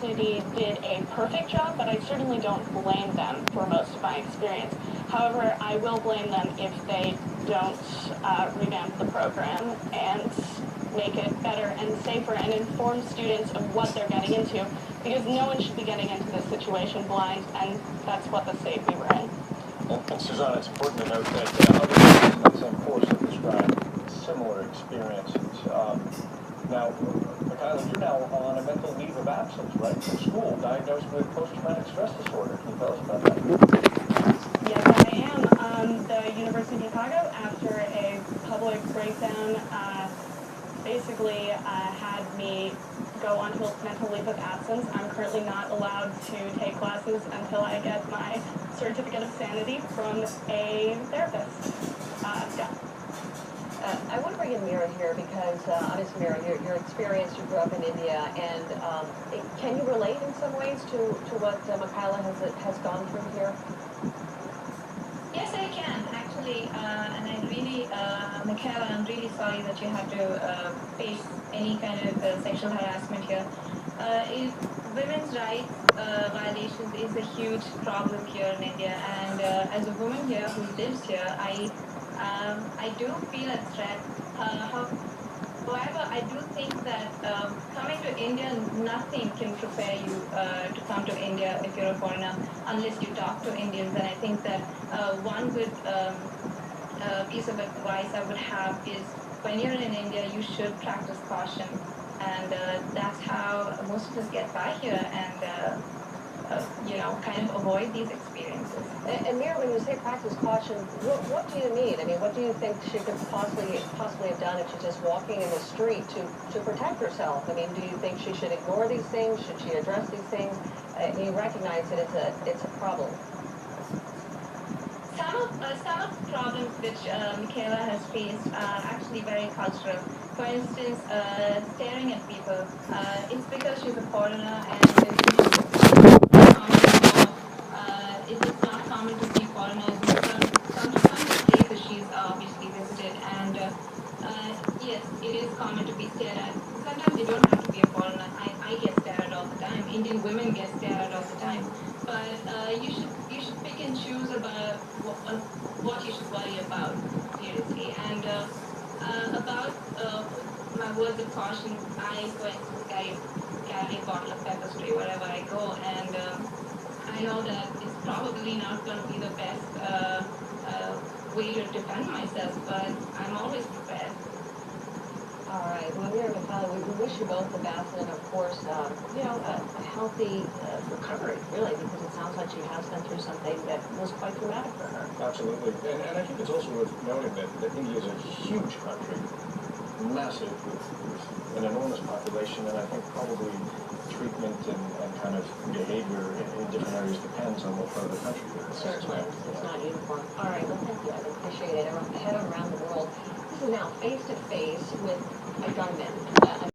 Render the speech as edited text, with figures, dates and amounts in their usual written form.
University did a perfect job, but I certainly don't blame them for most of my experience. However, I will blame them if they don't revamp the program and make it better and safer and inform students of what they're getting into, because no one should be getting into this situation blind, and that's what the state we were in. And Susanna, it's important to note that other students in that same course have described similar experiences. Now, Michaela, you're now on a mental leave of absence, right, from school, diagnosed with post-traumatic stress disorder. Can you tell us about that? Yes, I am. The University of Chicago, after a public breakdown, basically had me go on mental leave of absence. I'm currently not allowed to take classes until I get my certificate of sanity from a therapist. Yeah. I want to bring in Mira here because, obviously, Mira, your experience, you grew up in India, and can you relate in some ways to what Michaela has gone through here? Yes, I can, actually, and I really, Michaela, I'm really sorry that you had to face any kind of sexual harassment here. Women's rights violations is a huge problem here in India, and as a woman here who lives here, I do feel a threat. However, I do think that coming to India, nothing can prepare you to come to India if you're a foreigner, unless you talk to Indians. And I think that one good piece of advice I would have is when you're in India, you should practice caution. And that's how most of us get by here and, kind of avoid these experiences. And Mira, when you say practice caution, what do you mean? I mean, what do you think she could possibly have done if she's just walking in the street to protect herself? I mean, do you think she should ignore these things? Should she address these things? You recognize that it's a problem. Some of the problems which Michaela has faced are actually very cultural. For instance, staring at people. It's because she's a foreigner and it's not common to see foreigners in some places she's obviously visited. And yes, it is common to be stared at. Sometimes you don't have to be a foreigner. I get stared at all the time. Indian women get stared at all the time. But you should pick and choose about what you should worry about, seriously. And about my words of caution, I go and carry a bottle of pepper spray wherever I go, and I know that it's probably not going to be the best way to defend myself, but I'm always prepared. All right. Well, Mira and Michaela, we wish you both the best, and of course, a healthy recovery, really, because it sounds like she has been through something that was quite traumatic for her. Absolutely. And I think it's also worth noting that India is a huge country, massive, with an enormous population, and I think probably treatment and kind of behavior in different areas depends on what part of the country you're in. Certainly. It's not uniform. All right. Well, thank you. I appreciate it. Head around the world. This is now face-to-face with a gunman.